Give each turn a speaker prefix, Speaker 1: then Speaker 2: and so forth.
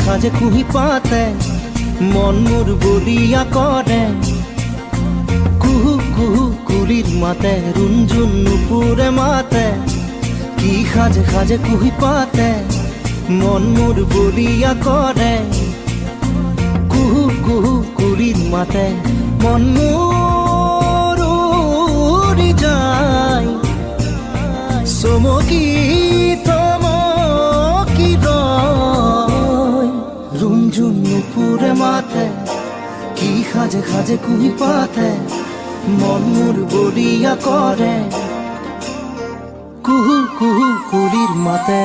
Speaker 1: খাজে কুহি পাতে মন মোর বলিয়া করে কুহু কুহু কুলির মাতে রুঞ্জুন নুপুরে মাতে কি খাজে খাজে কুহি পাতে মন মোর বলিয়া করে কুহু কুহু কুলির মাতে মন মোর উড়ি যায় চমকি থমকি রয় রুঞ্জুন নুপুরে মাতে কি খাজে খাজে কুহি পাতে মন মোর বলিয়া করে কুহু কুহু কুলির মাতে।